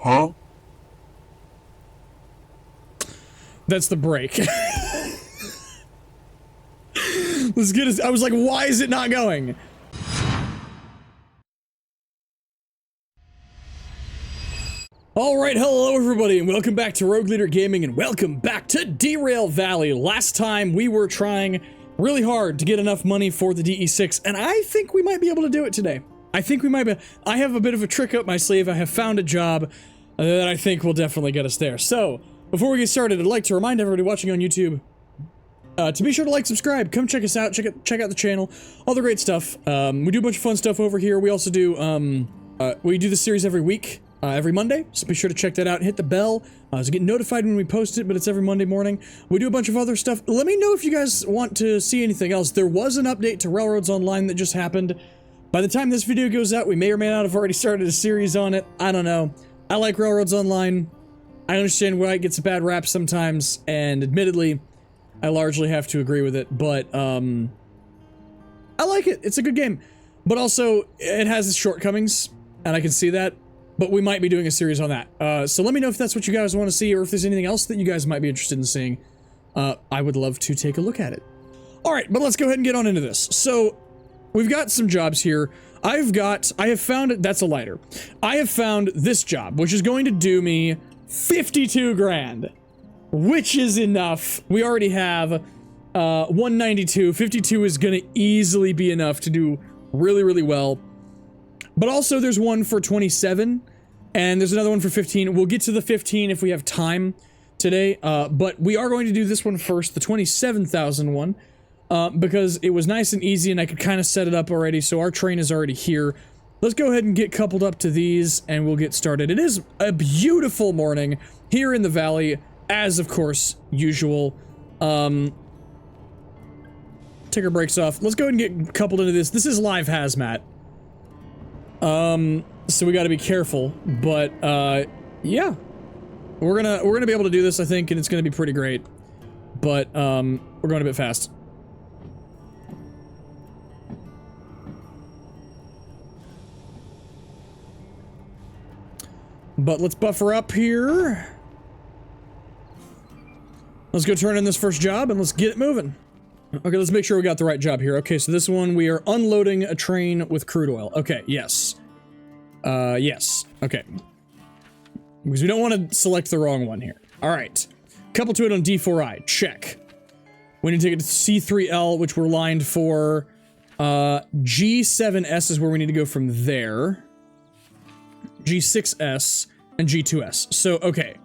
Huh? That's the break. Let's get it. I was like, why is it not going? Alright, hello everybody, and welcome back to Rogue Leader Gaming, and welcome back to Derail Valley. Last time we were trying really hard to get enough money for the DE6, and I think we might be able to do it today. I think we might be. I have a bit of a trick up my sleeve. I have found a job that I think will definitely get us there. So, before we get started, I'd like to remind everybody watching on YouTube to be sure to like, subscribe, come check us out, check out the channel, all the great stuff. We do a bunch of fun stuff over here. We also do, we do this series every week. Every Monday, so be sure to check that out. Hit the bell to get notified when we post it, but it's every Monday morning. We do a bunch of other stuff. Let me know if you guys want to see anything else. There was an update to Railroads Online that just happened. By the time this video goes out, we may or may not have already started a series on it. I don't know. I like Railroads Online. I understand why it gets a bad rap sometimes, and admittedly, I largely have to agree with it, but, I like it. It's a good game. But also, it has its shortcomings, and I can see that. But we might be doing a series on that. So let me know if that's what you guys want to see, or if there's anything else that you guys might be interested in seeing. I would love to take a look at it. Alright, but let's go ahead and get on into this. So, we've got some jobs here. I have found, that's a lighter. I have found this job, which is going to do me 52 grand. Which is enough. We already have 192. 52 is going to easily be enough to do really, really well. But also there's one for 27, and there's another one for 15. We'll get to the 15 if we have time today, but we are going to do this one first, the 27,000 one, because it was nice and easy and I could kind of set it up already, so our train is already here. Let's go ahead and get coupled up to these, and we'll get started. It is a beautiful morning here in the valley, as of course, usual. Take our brakes off. Let's go ahead and get coupled into this. This is live hazmat. So we gotta be careful, but, yeah. We're gonna be able to do this, I think, and it's gonna be pretty great. But, we're going a bit fast. But let's buffer up here. Let's go turn in this first job, and let's get it moving. Okay, let's make sure we got the right job here. Okay, so this one, we are unloading a train with crude oil. Okay, yes. Yes. Okay. Because we don't want to select the wrong one here. Alright. Couple to it on D4I. Check. We need to take it to C3L, which we're lined for. G7S is where we need to go from there. G6S and G2S. So, okay.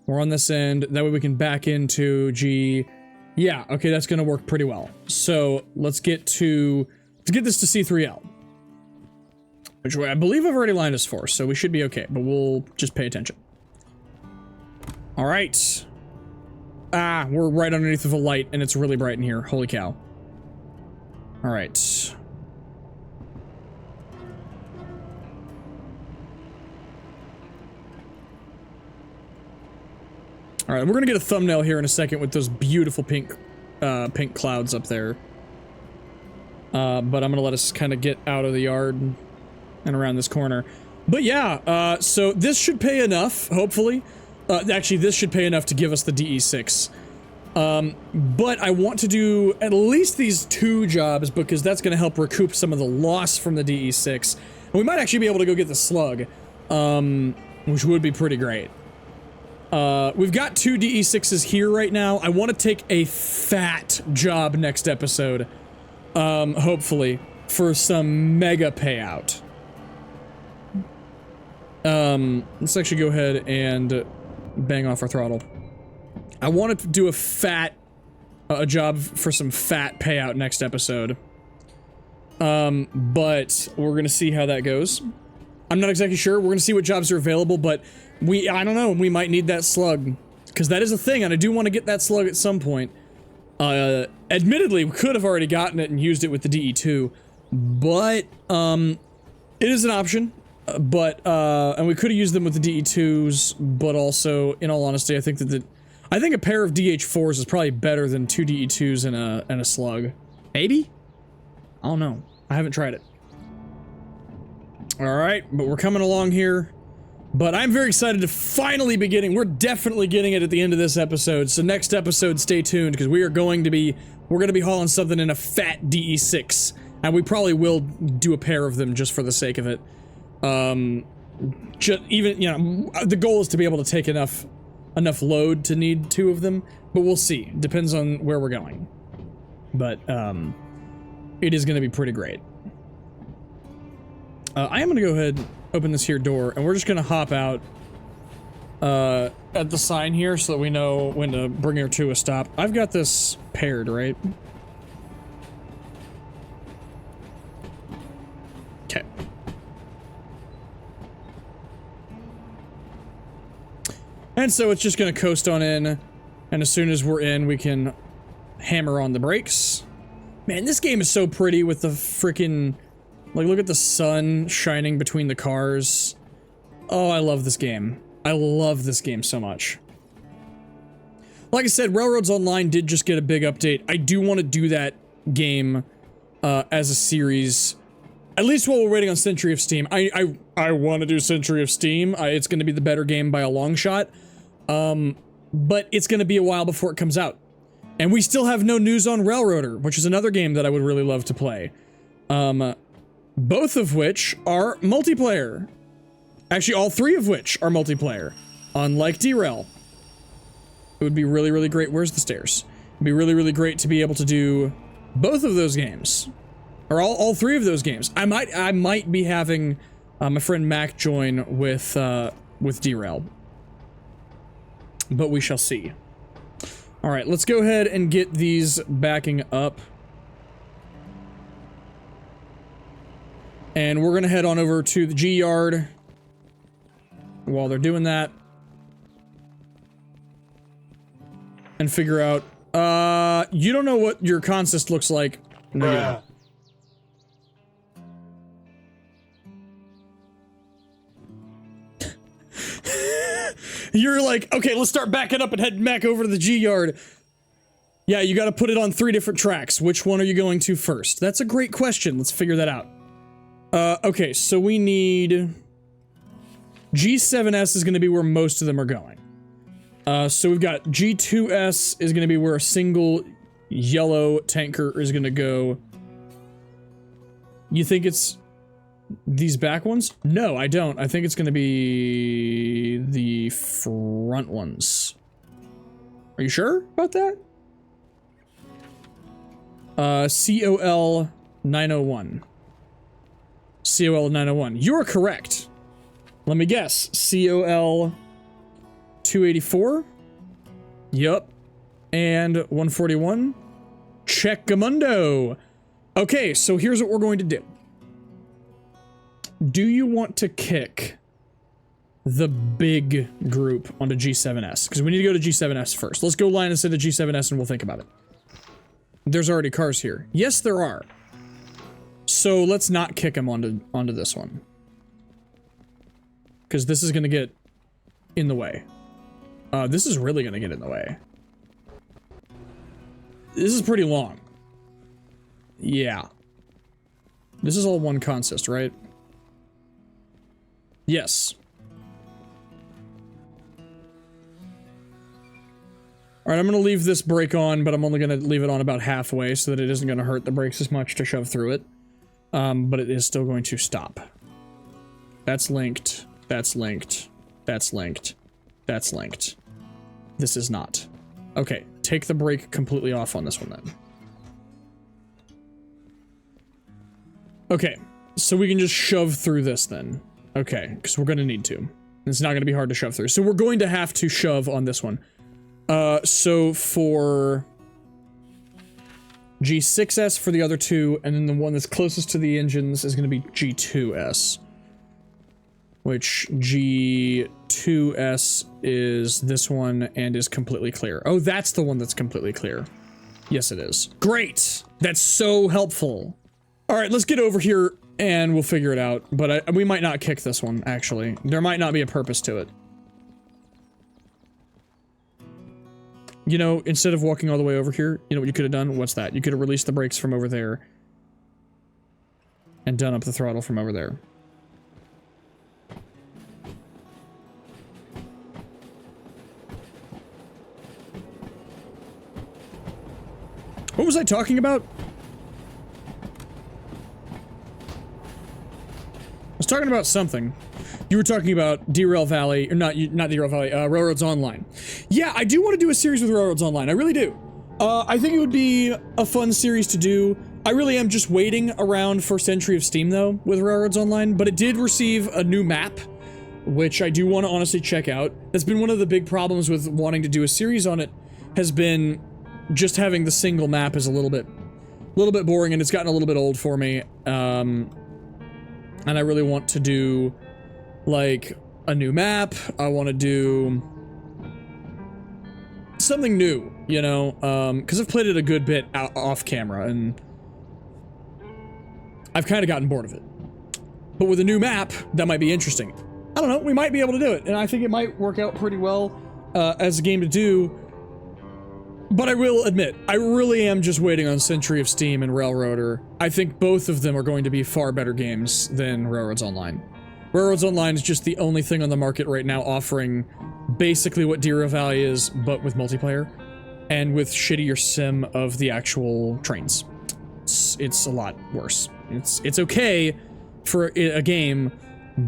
We're on this end. That way we can back into G... Yeah, okay, that's gonna work pretty well. So, let's get this to C3L. Which I believe I've already lined us for, so we should be okay, but we'll just pay attention. Alright. Ah, we're right underneath of a light, and it's really bright in here. Holy cow. Alright. Alright, we're gonna get a thumbnail here in a second with those beautiful pink clouds up there. But I'm gonna let us kind of get out of the yard and around this corner. But yeah, so this should pay enough, hopefully. Actually, this should pay enough to give us the DE6. But I want to do at least these two jobs because that's gonna help recoup some of the loss from the DE6. And we might actually be able to go get the slug, which would be pretty great. We've got two DE6s here right now. I want to take a fat job next episode, hopefully, for some mega payout. Let's actually go ahead and bang off our throttle. I want to do a job for some fat payout next episode. But we're gonna see how that goes. I'm not exactly sure. We're gonna see what jobs are available, but I don't know, we might need that slug. Because that is a thing, and I do want to get that slug at some point. Admittedly, we could have already gotten it and used it with the DE2, but, it is an option. And we could have used them with the DE2s, but also, in all honesty, I think that I think a pair of DH4s is probably better than two DE2s and a slug. Maybe? I don't know. I haven't tried it. Alright, but we're coming along here. But I'm very excited to finally be getting, we're definitely getting it at the end of this episode, so next episode stay tuned, because we're going to be hauling something in a fat DE6, and we probably will do a pair of them just for the sake of it. Even, you know, the goal is to be able to take enough load to need 2 of them, but we'll see. Depends on where we're going. But, it is going to be pretty great. I am going to go ahead and open this here door, and we're just going to hop out at the sign here so that we know when to bring her to a stop. I've got this paired, right? Okay. And so it's just going to coast on in, and as soon as we're in, we can hammer on the brakes. Man, this game is so pretty with the freaking... Like, look at the sun shining between the cars. Oh, I love this game. I love this game so much. Like I said, Railroads Online did just get a big update. I do want to do that game as a series. At least while we're waiting on Century of Steam. I want to do Century of Steam. It's going to be the better game by a long shot. But it's going to be a while before it comes out. And we still have no news on Railroader, which is another game that I would really love to play. Both of which are multiplayer. Actually, all 3 of which are multiplayer. Unlike Derail. It would be really, really great. Where's the stairs? It'd be really, really great to be able to do both of those games. Or all 3 of those games. I might be having my friend Mac join with Derail. But we shall see. Alright, let's go ahead and get these backing up. And we're gonna head on over to the G yard while they're doing that. And figure out, you don't know what your consist looks like. No, you don't. You're like, okay, let's start backing up and heading back over to the G yard. Yeah, you gotta put it on 3 different tracks. Which one are you going to first? That's a great question. Let's figure that out. Okay, so we need... G7S is going to be where most of them are going. So we've got G2S is going to be where a single yellow tanker is going to go. You think it's these back ones? No, I don't. I think it's going to be the front ones. Are you sure about that? COL 901. COL 901. You're correct. Let me guess. COL 284? Yup. And 141? Checkamundo. Okay, so here's what we're going to do. Do you want to kick the big group onto G7S? Because we need to go to G7S first. Let's go line instead of G7S and we'll think about it. There's already cars here. Yes, there are. So let's not kick him onto this one. Because this is going to get in the way. This is really going to get in the way. This is pretty long. Yeah. This is all one consist, right? Yes. Alright, I'm going to leave this brake on, but I'm only going to leave it on about halfway so that it isn't going to hurt the brakes as much to shove through it. But it is still going to stop. That's linked. That's linked. That's linked. That's linked. This is not. Okay, take the brake completely off on this one then. Okay, so we can just shove through this then. Okay, because we're going to need to. It's not going to be hard to shove through. So we're going to have to shove on this one. So for G6S for the other 2, and then the one that's closest to the engines is going to be G2S. Which G2S is this one and is completely clear. Oh, that's the one that's completely clear. Yes, it is. Great! That's so helpful. Alright, let's get over here and we'll figure it out. But we might not kick this one, actually. There might not be a purpose to it. You know, instead of walking all the way over here, you know what you could have done? What's that? You could have released the brakes from over there. And done up the throttle from over there. What was I talking about? I was talking about something. You were talking about Derail Valley, or not Derail Valley, Railroads Online. Yeah, I do want to do a series with Railroads Online. I really do. I think it would be a fun series to do. I really am just waiting around first entry of Steam, though, with Railroads Online, but it did receive a new map, which I do want to honestly check out. That's been one of the big problems with wanting to do a series on it, has been just having the single map is a little bit boring, and it's gotten a little bit old for me. And I really want to do, like, a new map. I want to do something new, you know, because I've played it a good bit off camera, and I've kind of gotten bored of it. But with a new map, that might be interesting. I don't know, we might be able to do it, and I think it might work out pretty well as a game to do. But I will admit, I really am just waiting on Century of Steam and Railroader. I think both of them are going to be far better games than Railroads Online. Railroads Online is just the only thing on the market right now offering basically what Derail Valley is, but with multiplayer, and with shittier sim of the actual trains. It's a lot worse. It's okay for a game,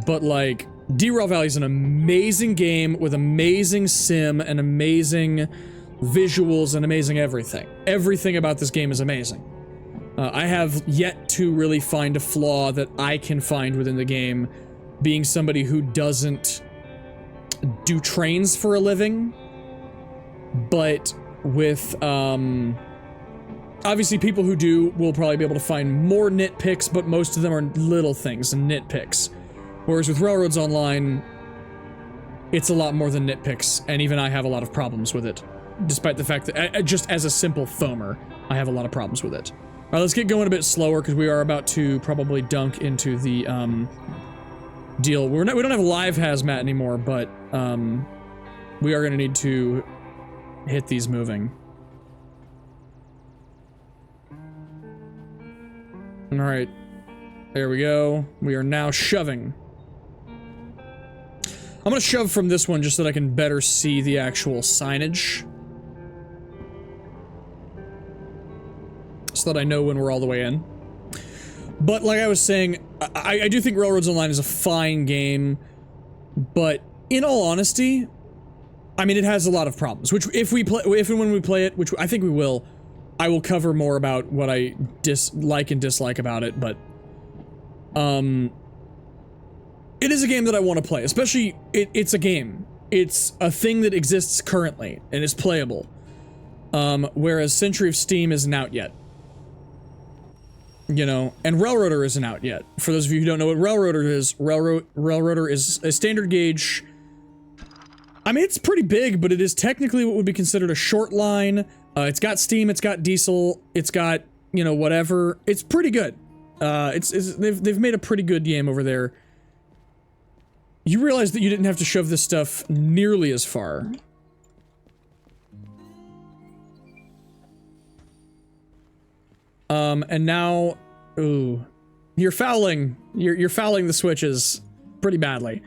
but like, Derail Valley is an amazing game with amazing sim and amazing visuals and amazing everything. Everything about this game is amazing. I have yet to really find a flaw that I can find within the game, being somebody who doesn't do trains for a living, but with, obviously people who do will probably be able to find more nitpicks, but most of them are little things and nitpicks. Whereas with Railroads Online, it's a lot more than nitpicks, and even I have a lot of problems with it. Despite the fact that, just as a simple foamer, I have a lot of problems with it. Alright, let's get going a bit slower, because we are about to probably dunk into the, deal. We don't have live hazmat anymore, but, we are gonna need to hit these moving. Alright. There we go. We are now shoving. I'm gonna shove from this one just so that I can better see the actual signage. So that I know when we're all the way in. But like I was saying, I do think Railroads Online is a fine game, but in all honesty, I mean, it has a lot of problems, which if and when we play it, which I think we will, I will cover more about what I like and dislike about it, but it is a game that I want to play, especially, it's a game. It's a thing that exists currently, and is playable. Whereas Century of Steam isn't out yet. You know, and Railroader isn't out yet. For those of you who don't know what Railroader is, Railroader is a standard gauge. I mean, it's pretty big, but it is technically what would be considered a short line. It's got steam, it's got diesel, it's got, you know, whatever. It's pretty good. They've made a pretty good game over there. You realize that you didn't have to shove this stuff nearly as far. And now, ooh, you're fouling. You're fouling the switches pretty badly.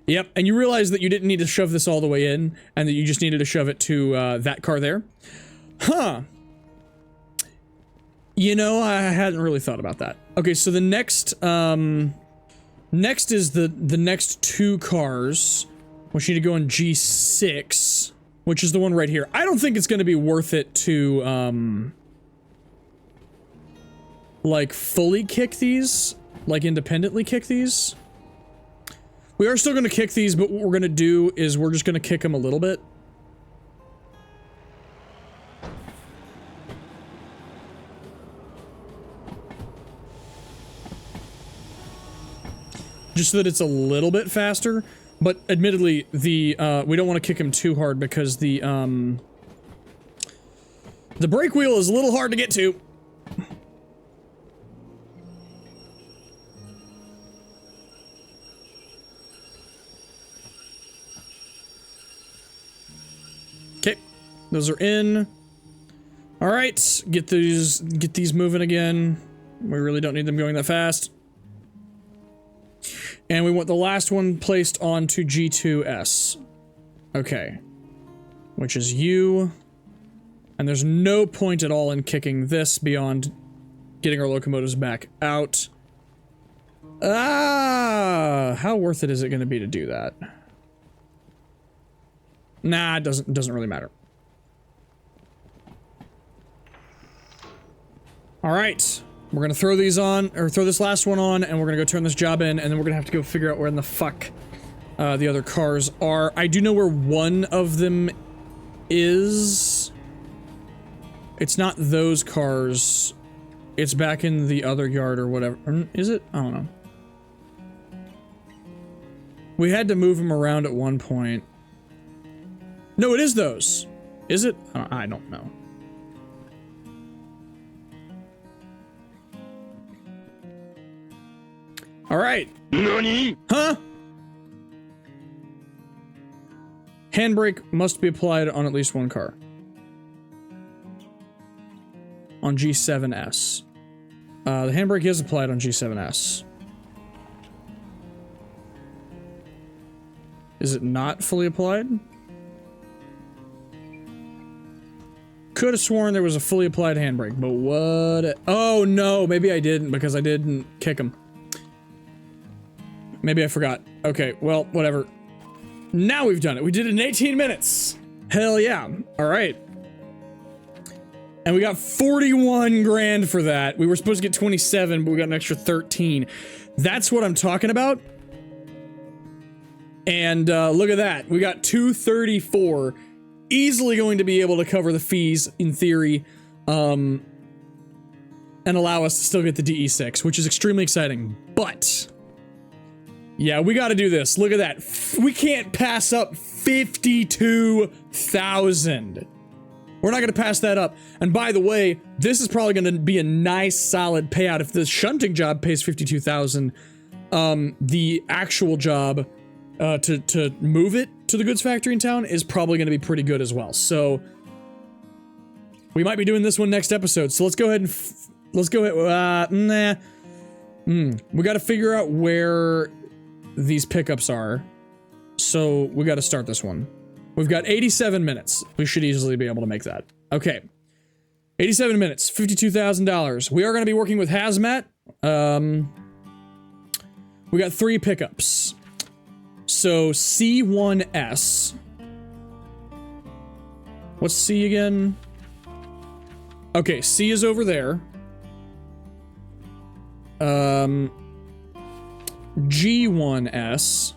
Yep, and you realize that you didn't need to shove this all the way in, and that you just needed to shove it to, that car there. Huh. You know, I hadn't really thought about that. Okay, so the next, next is the next two cars, which need to go in G6, which is the one right here. I don't think it's gonna be worth it to, like, fully kick these, like, independently kick these. We are still gonna kick these, but what we're gonna do is we're just gonna kick them a little bit. Just so that it's a little bit faster, but admittedly, the, we don't want to kick him too hard because the brake wheel is a little hard to get to. Okay, those are in. All right, get these moving again. We really don't need them going that fast. And we want the last one placed onto G2S. Okay. Which is you. And there's no point at all in kicking this beyond getting our locomotives back out. How worth it is it going to be to do that? Nah, it doesn't really matter. Alright. We're gonna throw these on, or throw this last one on, and we're gonna go turn this job in, and then we're gonna have to go figure out where in the fuck the other cars are. I do know where one of them is. It's not those cars. It's back in the other yard or whatever. Is it? I don't know. We had to move them around at one point. No, it is those. Is it? I don't know. All right. NANI? Huh? Handbrake must be applied on at least one car. On G7S. The handbrake is applied on G7S. Is it not fully applied? Could have sworn there was a fully applied handbrake, but what? Oh no, maybe I didn't because I didn't kick him. Maybe I forgot. Okay, well, whatever. Now we've done it. We did it in 18 minutes. Hell yeah. All right. And we got 41 grand for that. We were supposed to get 27, but we got an extra 13. That's what I'm talking about. And look at that. We got 234. Easily going to be able to cover the fees, in theory, and allow us to still get the DE6, which is extremely exciting. But yeah, we got to do this. Look at that. We can't pass up 52,000. We're not going to pass that up. And by the way, this is probably going to be a nice solid payout. If the shunting job pays 52,000, the actual job to move it to the goods factory in town is probably going to be pretty good as well. So we might be doing this one next episode. So let's go ahead and we got to figure out where these pickups are. So we got to start this one. We've got 87 minutes. We should easily be able to make that. Okay. 87 minutes, $52,000. We are going to be working with Hazmat. We got 3 pickups. So C1S. What's C again? Okay, C is over there. G1S.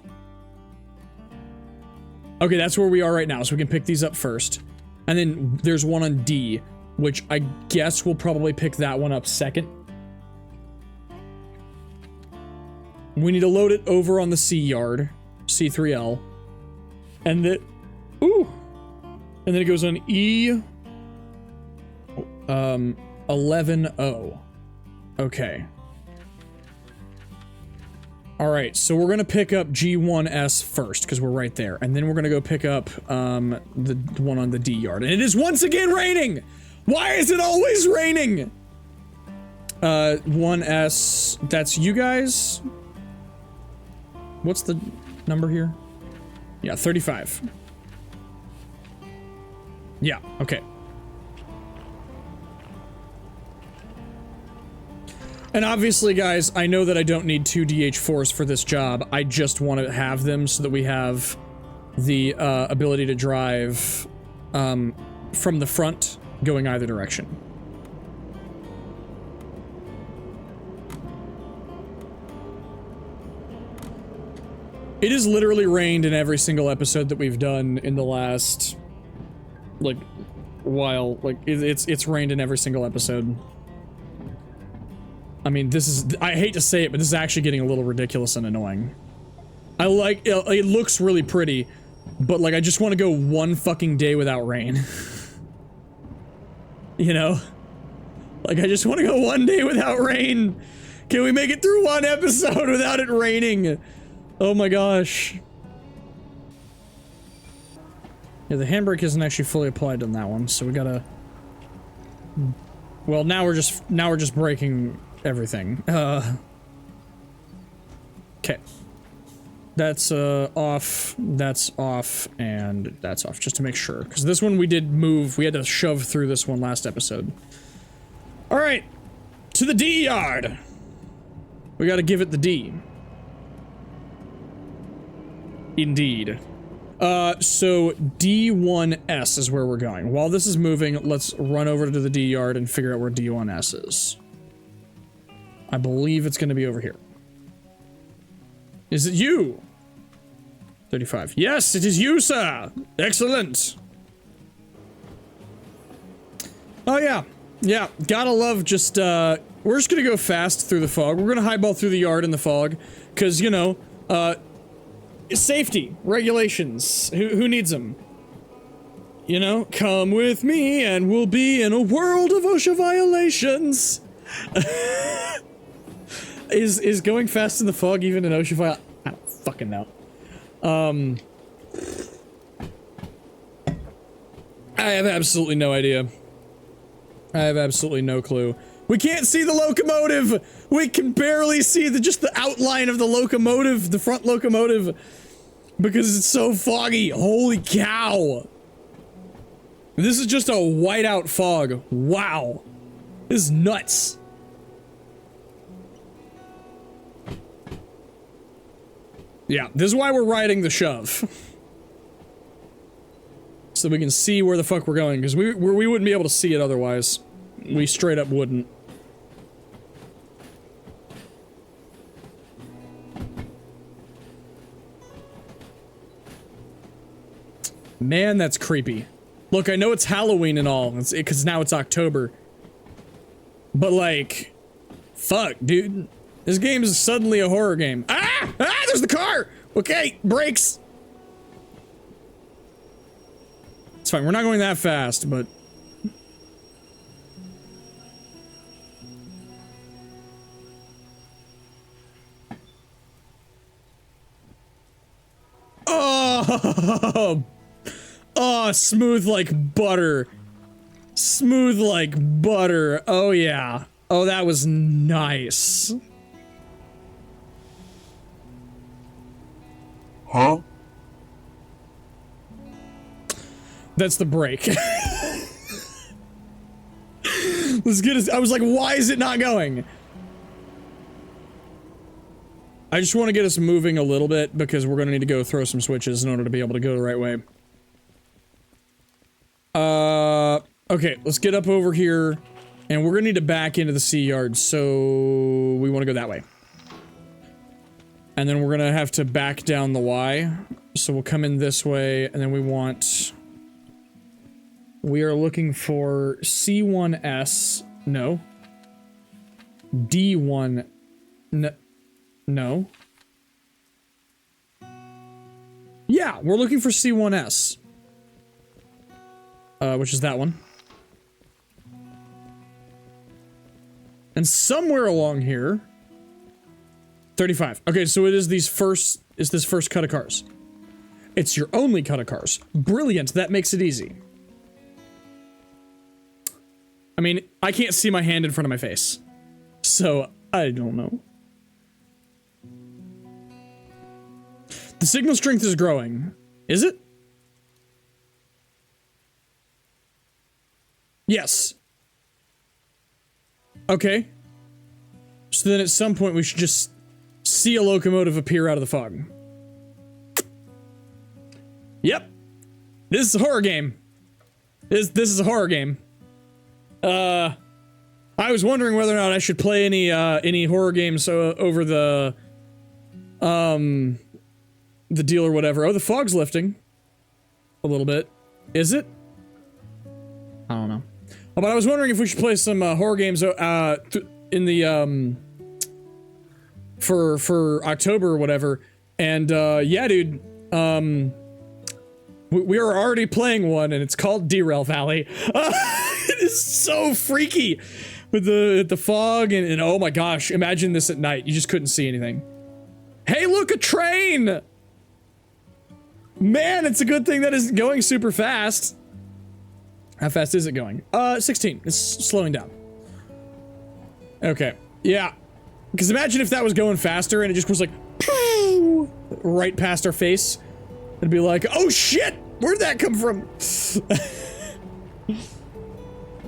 Okay, that's where we are right now, so we can pick these up first. And then there's one on D, which I guess we'll probably pick that one up second. We need to load it over on the C yard, C3L. And then, ooh! And then it goes on E, 11O. Okay. Alright, so we're gonna pick up G1S first, because we're right there. And then we're gonna go pick up, the one on the D yard. And it is once again raining! Why is it always raining? 1S, that's you guys? What's the number here? Yeah, 35. Yeah, okay. And obviously, guys, I know that I don't need 2 DH4s for this job. I just want to have them so that we have the ability to drive from the front, going either direction. It has literally rained in every single episode that we've done in the last, like, while. Like, it's rained in every single episode. I mean, this is, I hate to say it, but this is actually getting a little ridiculous and annoying. I like, it looks really pretty, but like, I just want to go one fucking day without rain. You know? Like, I just want to go one day without rain. Can we make it through one episode without it raining? Oh my gosh. Yeah, the handbrake isn't actually fully applied on that one, so we gotta... Well, now we're just braking everything. Okay. That's off, and that's off, just to make sure. Because this one we did move, we had to shove through this one last episode. Alright, to the D yard. We gotta give it the D. Indeed. So D1S is where we're going. While this is moving, let's run over to the D yard and figure out where D1S is. I believe it's gonna be over here. Is it you? 35. Yes, it is you, sir! Excellent! Oh, yeah. Yeah, gotta love just, we're just gonna go fast through the fog. We're gonna highball through the yard in the fog. Because, you know, safety. Regulations. Who needs them? You know? Come with me and we'll be in a world of OSHA violations! Is going fast in the fog even an OSHA violation? I don't fucking know. I have absolutely no idea. I have absolutely no clue. We can't see the locomotive! We can barely see just the outline of the locomotive, the front locomotive, because it's so foggy. Holy cow! This is just a whiteout fog. Wow. This is nuts. Yeah, this is why we're riding the shove. So we can see where the fuck we're going, because we wouldn't be able to see it otherwise. We straight up wouldn't. Man, that's creepy. Look, I know it's Halloween and all, because now it's October. But like, fuck, dude. This game is suddenly a horror game. Ah! Ah! There's the car! Okay, brakes! It's fine, we're not going that fast, but... Oh! Oh, smooth like butter. Smooth like butter. Oh, yeah. Oh, that was nice. Huh? That's the brake. Let's get us. I was like, why is it not going? I just want to get us moving a little bit because we're going to need to go throw some switches in order to be able to go the right way. Okay, let's get up over here and we're going to need to back into the C yard. So we want to go that way. And then we're gonna have to back down the Y. So we'll come in this way, and then we are looking for C1S. No. D1. No. Yeah, we're looking for C1S. Which is that one. And somewhere along here... 35. Okay, so it is this first cut of cars. It's your only cut of cars. Brilliant, that makes it easy. I mean, I can't see my hand in front of my face. So, I don't know. The signal strength is growing. Is it? Yes. Okay. So then at some point we should just see a locomotive appear out of the fog. Yep. This is a horror game. This is a horror game. I was wondering whether or not I should play any horror games over the deal or whatever. Oh, the fog's lifting. A little bit. Is it? I don't know. Oh, but I was wondering if we should play some horror games in the for October or whatever. And yeah, dude, we are already playing one, and it's called Derail Valley. It is so freaky with the fog and oh my gosh, imagine this at night. You just couldn't see anything. Hey, look, a train! Man, it's a good thing that isn't going super fast. How fast is it going? 16. It's slowing down. Okay. Yeah. Because imagine if that was going faster and it just was like, tornado right past our face, it'd be like, oh shit, where'd that come from?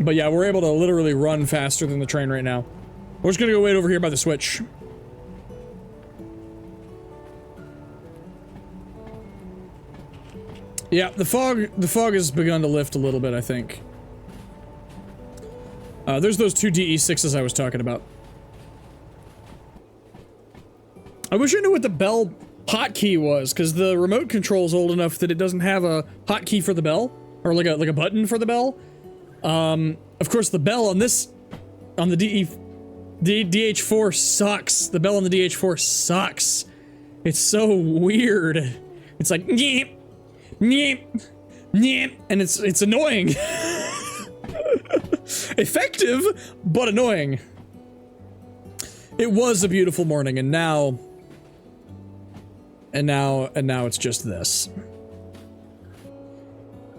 But yeah, we're able to literally run faster than the train right now. We're just gonna go wait over here by the switch. Yeah, the fog has begun to lift a little bit, I think. There's those two DE6s I was talking about. I wish I knew what the bell hotkey was, because the remote control's old enough that it doesn't have a hotkey for the bell, or like a button for the bell. Of course, the bell on this, on the DH4 sucks. The bell on the DH4 sucks. It's so weird. It's like, nyeh, nyeh, nyeh, and it's annoying. Effective, but annoying. It was a beautiful morning, and now it's just this.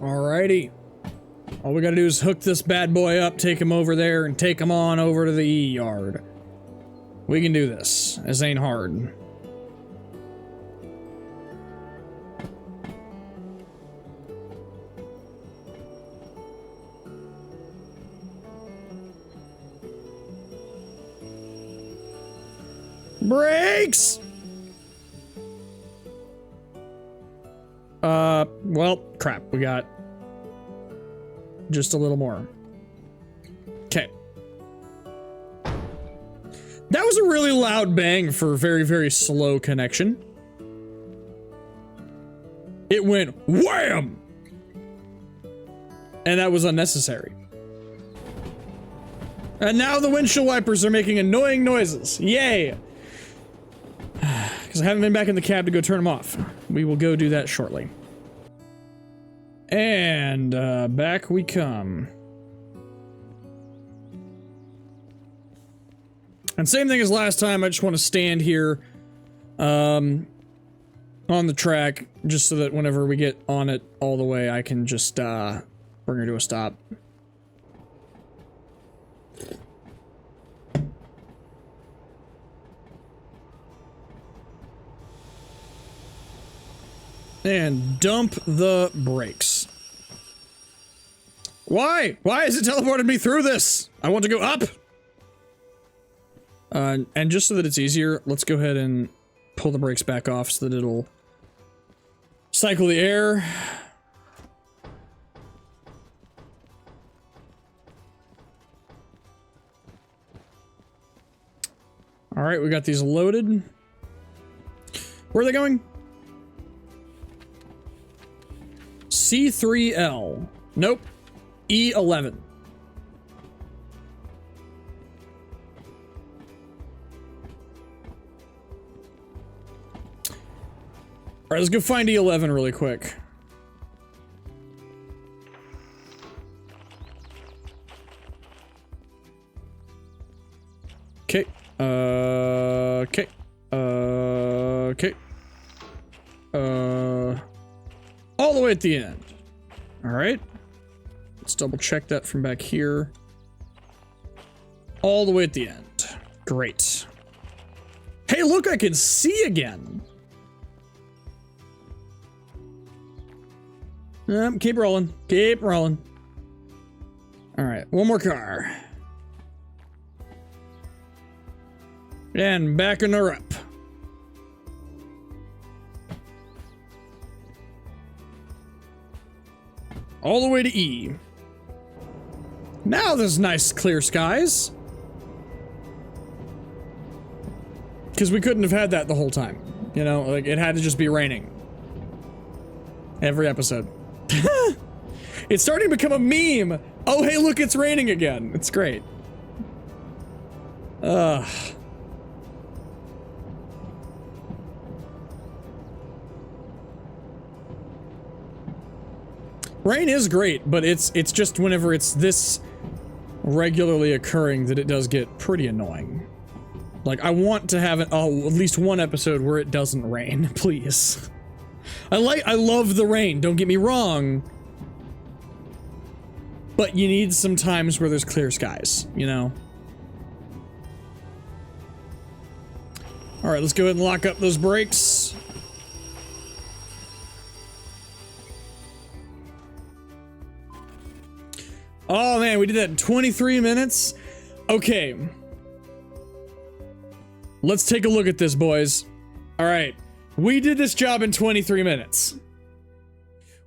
Alrighty. All we gotta do is hook this bad boy up, take him over there, and take him on over to the E yard. We can do this. This ain't hard. Brakes! Well, crap. We got just a little more. Okay. That was a really loud bang for a very, very slow connection. It went wham! And that was unnecessary. And now the windshield wipers are making annoying noises. Yay! Because I haven't been back in the cab to go turn them off. We will go do that shortly. And, back we come. And same thing as last time, I just want to stand here, on the track, just so that whenever we get on it all the way, I can just, bring her to a stop. And dump the brakes. Why? Why has it teleported me through this? I want to go up! And just so that it's easier, let's go ahead and pull the brakes back off so that it'll cycle the air. Alright, we got these loaded. Where are they going? C3L. Nope. E11. Alright, let's go find E11 really quick. Okay. Okay. Okay. All the way at the end. Alright. Let's double check that from back here. All the way at the end. Great. Hey, look, I can see again. Keep rolling. Keep rolling. Alright, one more car. And backing her up. All the way to E. Now there's nice clear skies. Because we couldn't have had that the whole time. You know, like, it had to just be raining. Every episode. It's starting to become a meme. Oh, hey, look, it's raining again. It's great. Ugh. Rain is great, but it's just whenever it's this regularly occurring that it does get pretty annoying. Like, I want to have at least one episode where it doesn't rain, please. I love the rain, don't get me wrong. But you need some times where there's clear skies, you know? Alright, let's go ahead and lock up those brakes. Oh man, we did that in 23 minutes? Okay. Let's take a look at this, boys. All right. We did this job in 23 minutes.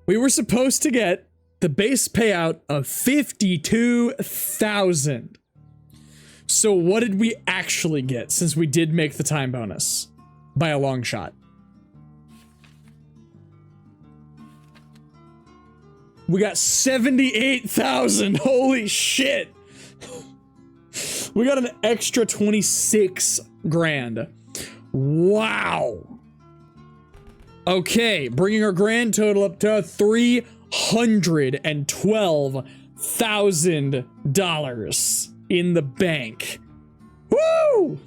We were supposed to get the base payout of 52,000. So what did we actually get since we did make the time bonus? By a long shot. We got 78,000. Holy shit. We got an extra 26 grand. Wow. Okay, bringing our grand total up to $312,000 in the bank. Woo!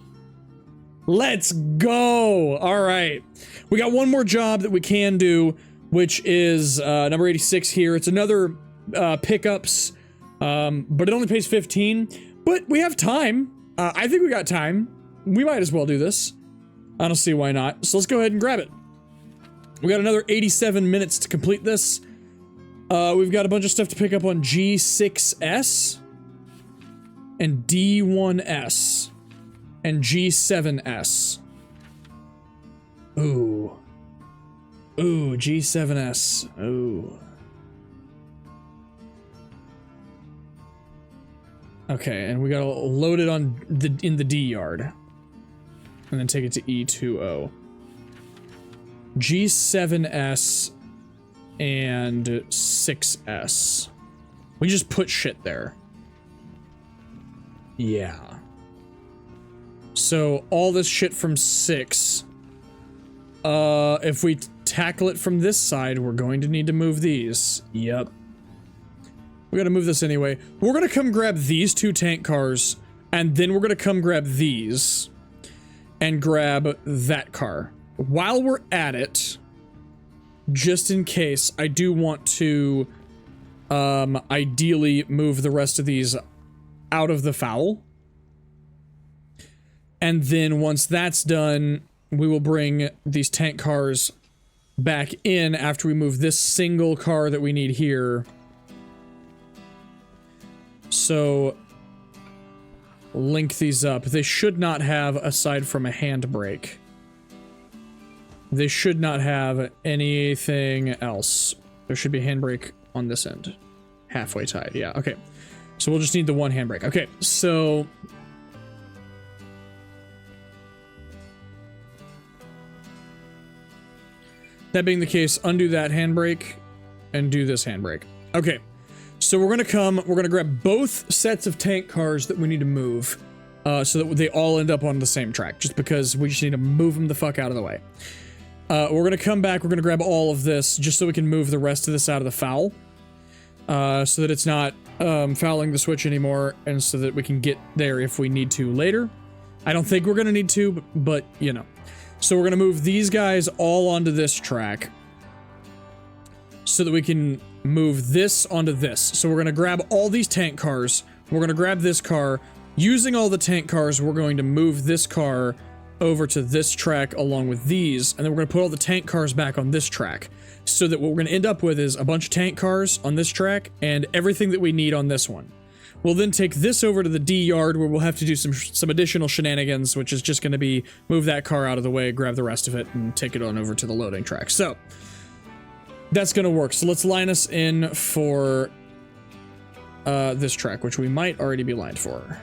Let's go. All right. We got one more job that we can do, which is number 86 here. It's another pickups, but it only pays 15. But we have time. I think we got time. We might as well do this. I don't see why not. So let's go ahead and grab it. We got another 87 minutes to complete this. We've got a bunch of stuff to pick up on G6S and D1S and G7S. Ooh. Ooh, G7S. Ooh. Okay, and we gotta load it on in the D yard. And then take it to E20. G7S and 6S. We just put shit there. Yeah. So all this shit from 6. If we tackle it from this side, we're going to need to move these. Yep. We gotta move this anyway. We're gonna come grab these 2 tank cars, and then we're gonna come grab these and grab that car. While we're at it, just in case, I do want to ideally move the rest of these out of the foul. And then once that's done, we will bring these tank cars back in after we move this single car that we need here. So, link these up. They should not have, aside from a handbrake, they should not have anything else. There should be a handbrake on this end. Halfway tied, yeah, okay. So we'll just need the one handbrake. Okay, so... that being the case, undo that handbrake and do this handbrake. Okay, so we're gonna grab both sets of tank cars that we need to move so that they all end up on the same track, just because we just need to move them the fuck out of the way. We're gonna come back, we're gonna grab all of this just so we can move the rest of this out of the foul so that it's not fouling the switch anymore, and so that we can get there if we need to later. I don't think we're gonna need to, but you know. So we're gonna move these guys all onto this track so that we can move this onto this. So we're gonna grab all these tank cars, we're gonna grab this car. Using all the tank cars, we're going to move this car over to this track along with these, and then we're gonna put all the tank cars back on this track. So that what we're gonna end up with is a bunch of tank cars on this track and everything that we need on this one. We'll then take this over to the D yard where we'll have to do some additional shenanigans, which is just going to be move that car out of the way, grab the rest of it, and take it on over to the loading track. So, that's going to work. So let's line us in for this track, which we might already be lined for.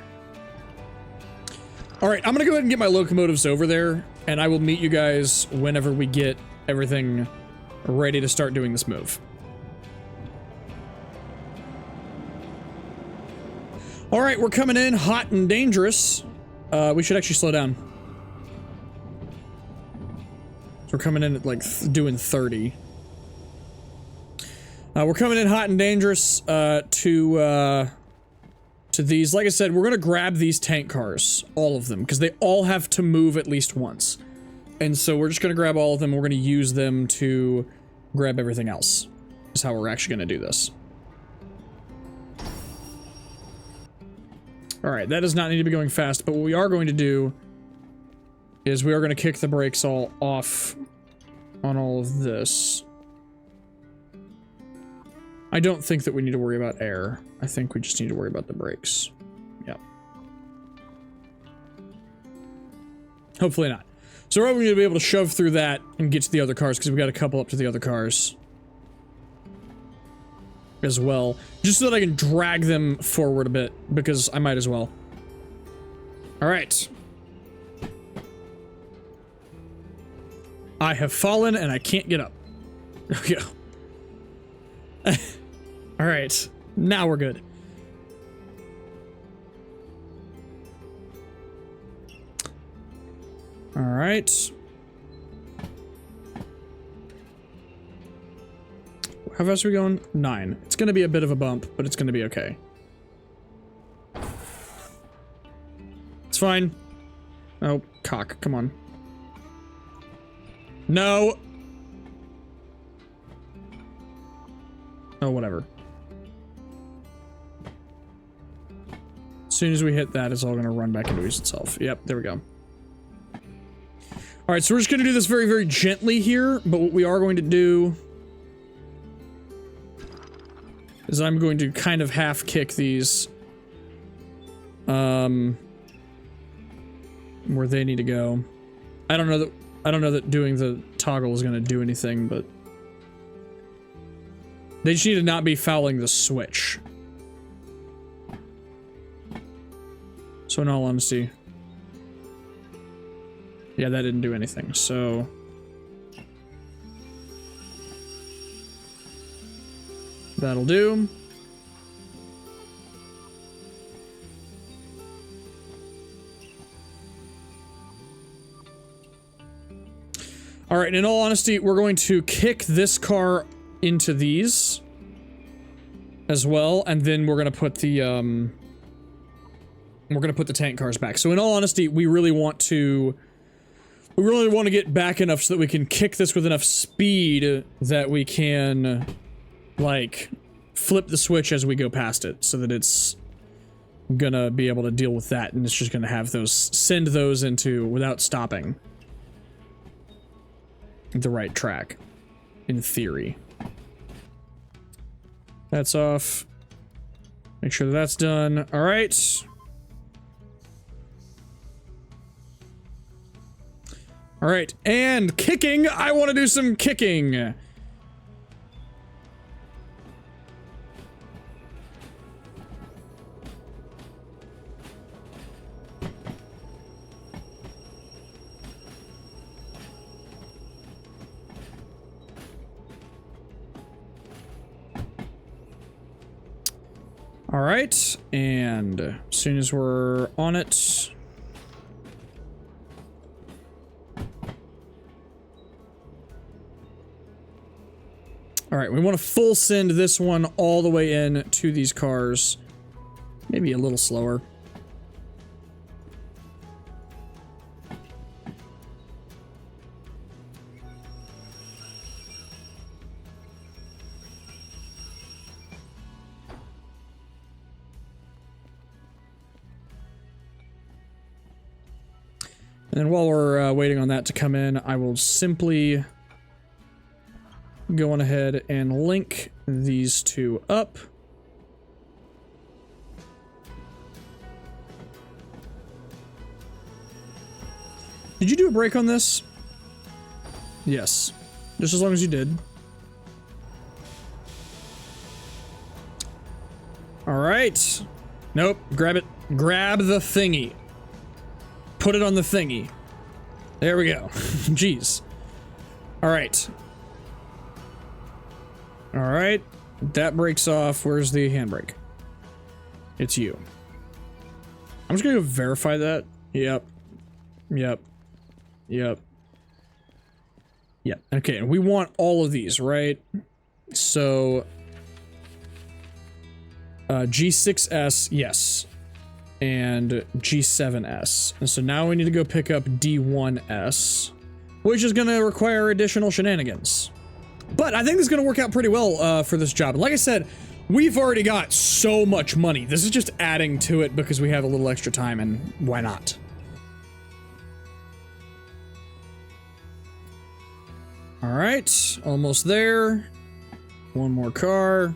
Alright, I'm going to go ahead and get my locomotives over there, and I will meet you guys whenever we get everything ready to start doing this move. All right, we're coming in hot and dangerous. We should actually slow down. So we're coming in at like doing 30. We're coming in hot and dangerous to these. Like I said, we're gonna grab these tank cars, all of them, because they all have to move at least once. And so we're just gonna grab all of them. We're gonna use them to grab everything else. Is how we're actually gonna do this. Alright, that does not need to be going fast, but what we are going to do is we are going to kick the brakes all off on all of this. I don't think that we need to worry about air. I think we just need to worry about the brakes. Yep. Hopefully not. So we're going to be able to shove through that and get to the other cars because we got a couple up to the other cars as well. Just so that I can drag them forward a bit because I might as well. All right. I have fallen and I can't get up. There we go. All right. Now we're good. All right. How fast are we going? 9. It's going to be a bit of a bump, but it's going to be okay. It's fine. Oh, cock. Come on. No. Oh, whatever. As soon as we hit that, it's all going to run back into itself. Yep, there we go. All right, so we're just going to do this very, very gently here, but what we are going to do is I'm going to kind of half kick these where they need to go. I don't know that doing the toggle is going to do anything, but they just need to not be fouling the switch. So in all honesty, yeah, that didn't do anything, so that'll do. All right, in all honesty, we're going to kick this car into these as well, and then we're going to put the tank cars back. So in all honesty, we really want to get back enough so that we can kick this with enough speed that we can, like, flip the switch as we go past it so that it's gonna be able to deal with that, and it's just gonna have those, send those into, without stopping, the right track, in theory. That's off. Make sure that that's done. All right. All right, and kicking. I want to do some kicking. All right, and as soon as we're on it, all right, we want to full send this one all the way in to these cars. Maybe a little slower. And then while we're waiting on that to come in, I will simply go on ahead and link these two up. Did you do a break on this? Yes. Just as long as you did. All right. Nope. Grab it. Grab the thingy. Put it on the thingy. There we go. Jeez. All right. All right. That breaks off. Where's the handbrake? It's you. I'm just gonna go verify that. Yep. Yep. Yep. Yep. Okay, and we want all of these, right? So G6S, yes. And G7S. And so now we need to go pick up D1S, which is going to require additional shenanigans. But I think this is going to work out pretty well for this job. And like I said, we've already got so much money. This is just adding to it because we have a little extra time, and why not? All right, almost there. One more car.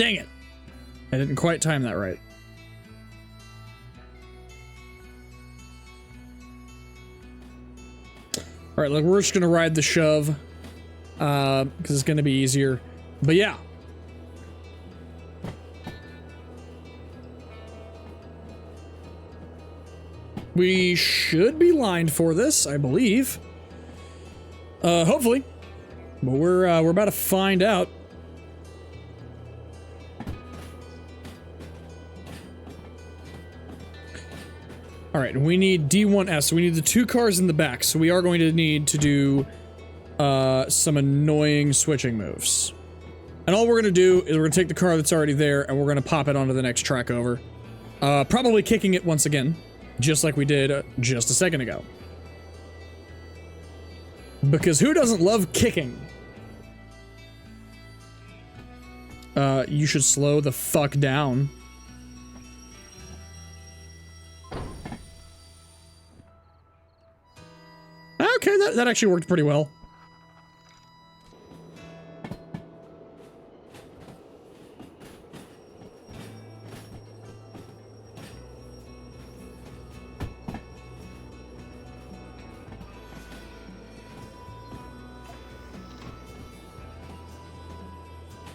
Dang it. I didn't quite time that right. All right, look, we're just gonna ride the shove because it's gonna be easier. But yeah. We should be lined for this, I believe. Hopefully. But we're about to find out. All right, we need D1S. We need the 2 cars in the back, so we are going to need to do some annoying switching moves. And all we're going to do is we're going to take the car that's already there and we're going to pop it onto the next track over. Probably kicking it once again, just like we did just a second ago. Because who doesn't love kicking? You should slow the fuck down. Okay, that actually worked pretty well.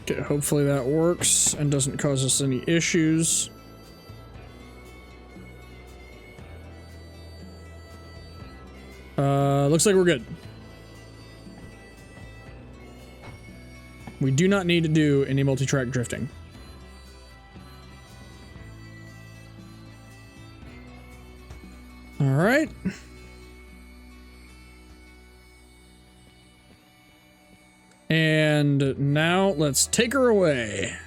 Okay, hopefully that works and doesn't cause us any issues. Looks like we're good. We do not need to do any multi-track drifting. All right. And now let's take her away.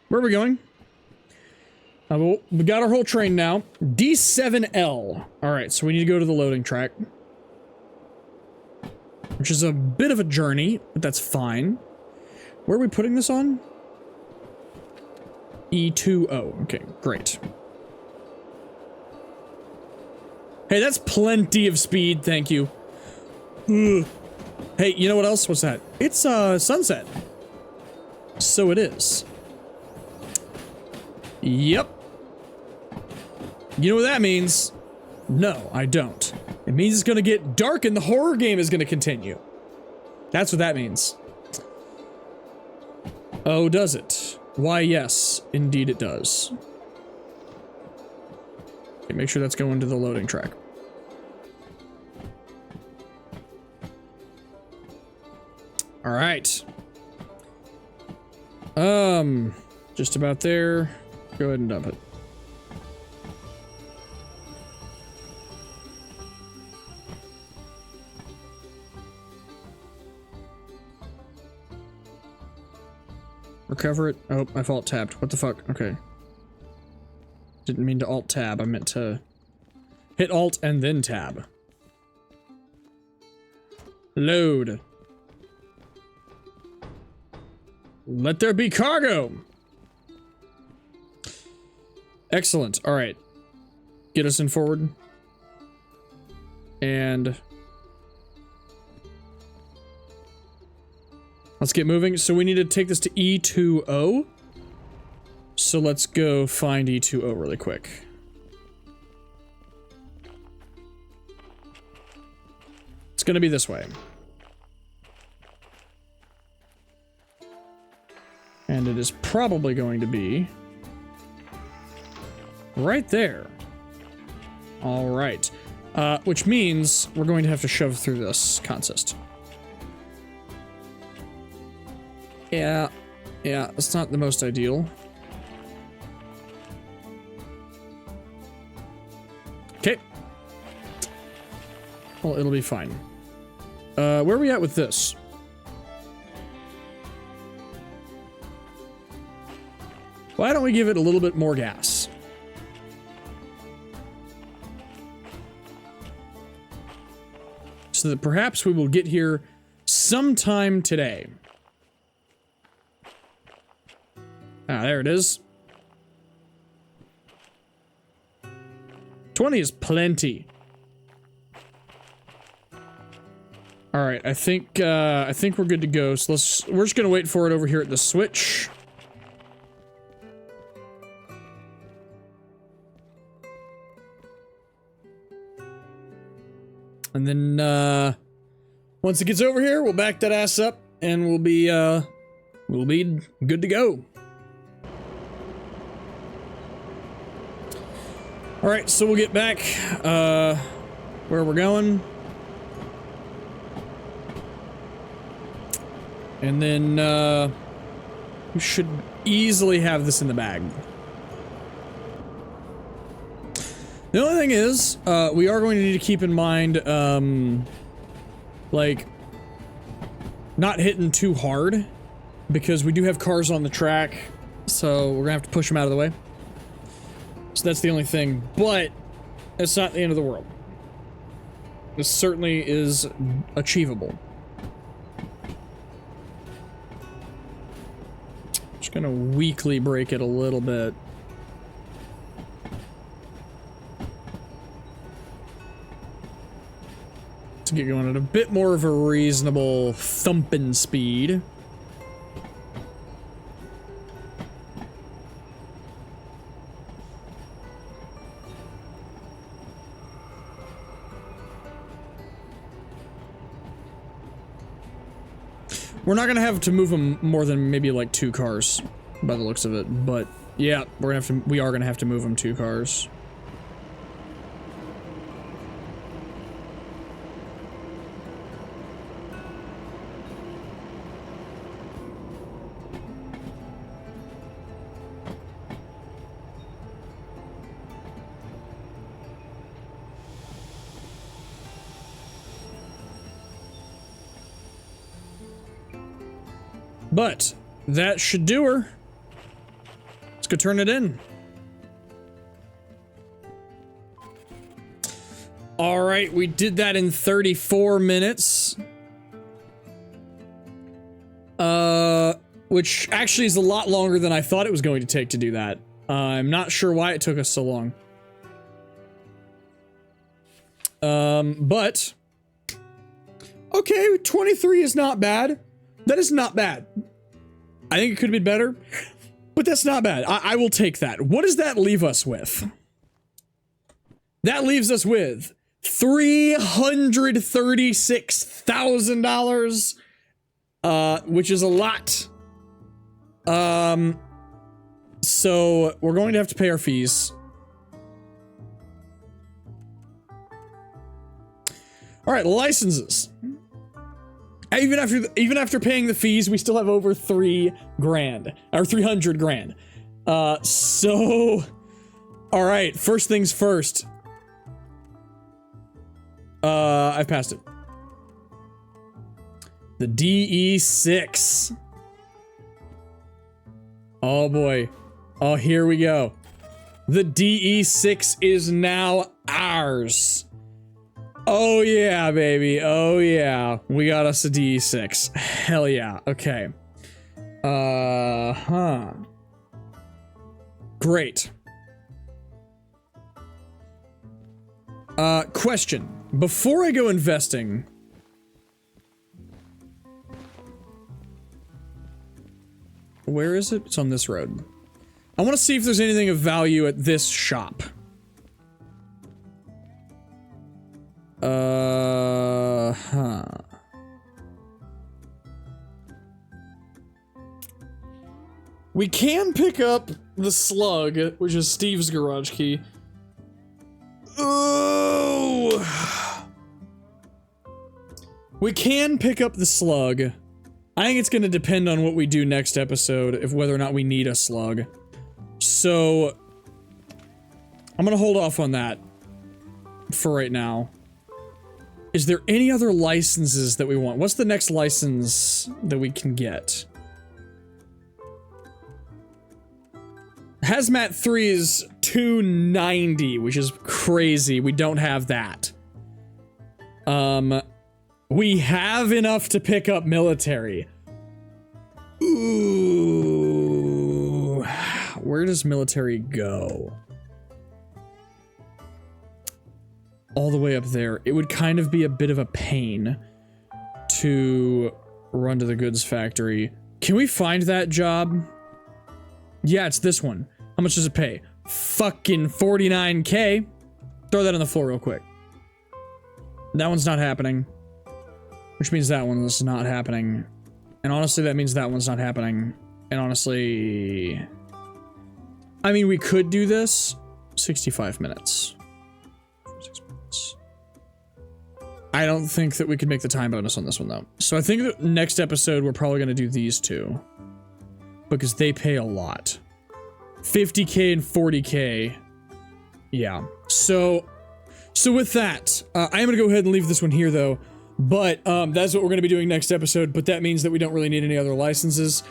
Where are we going? We got our whole train now. D7L. All right, so we need to go to the loading track. Which is a bit of a journey, but that's fine. Where are we putting this on? E20. Okay, great. Hey, that's plenty of speed, thank you. Ugh. Hey, you know what else? What's that? It's sunset. So it is. Yep. You know what that means? No, I don't. It means it's gonna get dark and the horror game is gonna continue. That's what that means. Oh, does it? Why, yes, indeed it does. Okay, make sure that's going to the loading track. All right. Just about there. Go ahead and dump it. Recover it. Oh, my fault, tabbed. What the fuck? Okay. Didn't mean to alt tab. I meant to hit alt and then tab. Load. Let there be cargo. Excellent. All right. Get us in forward. And let's get moving. So we need to take this to E20. So let's go find E20 really quick. It's going to be this way. And it is probably going to be right there. All right. Which means we're going to have to shove through this consist. Yeah, it's not the most ideal. Okay. Well, it'll be fine. Where are we at with this? Why don't we give it a little bit more gas? So that perhaps we will get here sometime today. Ah, there it is. 20 is plenty. All right, I think we're good to go. So we're just gonna wait for it over here at the switch. And then once it gets over here, we'll back that ass up and we'll be good to go. All right, so we'll get back where we're going. And then we should easily have this in the bag. The only thing is, we are going to need to keep in mind, like, not hitting too hard, because we do have cars on the track, so we're gonna have to push them out of the way. So that's the only thing, but it's not the end of the world. This certainly is achievable. Just gonna weakly brake it a little bit. To get going at a bit more of a reasonable thumping speed. We're not gonna have to move them more than maybe like 2 cars, by the looks of it. But yeah, we are gonna have to move them 2 cars. But that should do her. Let's go turn it in. All right, we did that in 34 minutes. Which actually is a lot longer than I thought it was going to take to do that. I'm not sure why it took us so long. But okay, 23 is not bad. That is not bad. I think it could have been better, but that's not bad. I will take that. What does that leave us with? That leaves us with $336,000, which is a lot. So we're going to have to pay our fees. All right, licenses. Even after paying the fees, we still have over $3 grand or 300 grand. So, all right. First things first. I've passed it. The DE6. Oh boy. Oh, here we go. The DE6 is now ours. Oh yeah, baby. Oh yeah. We got us a DE6. Hell yeah. Okay. Great. Question. Before I go investing, where is it? It's on this road. I want to see if there's anything of value at this shop. We can pick up the slug, which is Steve's garage key. Oh! We can pick up the slug. I think it's gonna depend on what we do next episode, if whether or not we need a slug. So, I'm gonna hold off on that for right now. Is there any other licenses that we want? What's the next license that we can get? Hazmat 3 is $290, which is crazy. We don't have that. We have enough to pick up military. Ooh. Where does military go? All the way up there. It would kind of be a bit of a pain. to run to the goods factory. Can we find that job? Yeah, it's this one. How much does it pay? Fucking 49K. Throw that on the floor real quick. That one's not happening. Which means that one's not happening. And honestly, that means that one's not happening. And honestly... I mean, we could do this. 65 minutes. 6 minutes. I don't think that we could make the time bonus on this one, though. So I think that next episode, we're probably going to do these two. Because they pay a lot. 50K and 40K. Yeah. So with that, I am going to go ahead and leave this one here, though. But that's what we're going to be doing next episode. But that means that we don't really need any other licenses.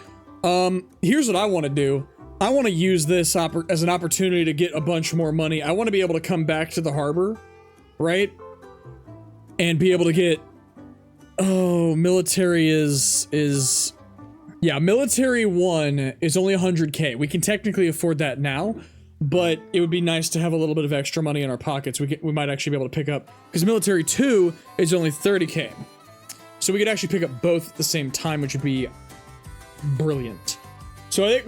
Here's what I want to do. I want to use this as an opportunity to get a bunch more money. I want to be able to come back to the harbor, right? And be able to get... Oh, military is... Yeah, military 1 is only 100K. We can technically afford that now, but it would be nice to have a little bit of extra money in our pockets. We might actually be able to pick up... Because military 2 is only 30K. So we could actually pick up both at the same time, which would be brilliant. So I think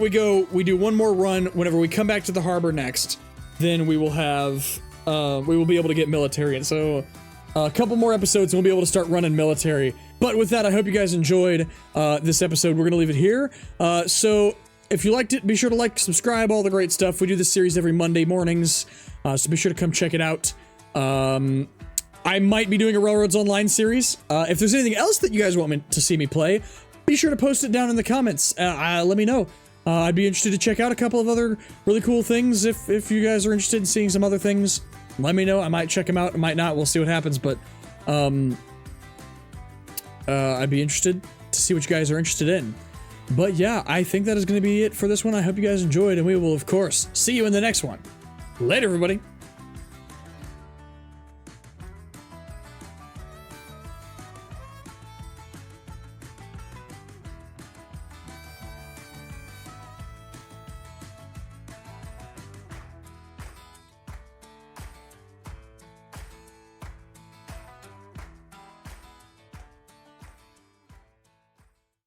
we do one more run. Whenever we come back to the harbor next, then we will have, we will be able to get military. And so a couple more episodes and we'll be able to start running military. But with that, I hope you guys enjoyed this episode. We're going to leave it here. So if you liked it, be sure to like, subscribe, all the great stuff. We do this series every Monday mornings. So be sure to come check it out. I might be doing a Railroads Online series. If there's anything else that you guys want me to see me play, be sure to post it down in the comments. Let me know. I'd be interested to check out a couple of other really cool things. If you guys are interested in seeing some other things, let me know. I might check them out. I might not. We'll see what happens. But I'd be interested to see what you guys are interested in. But yeah, I think that is going to be it for this one. I hope you guys enjoyed, and we will, of course, see you in the next one. Later, everybody.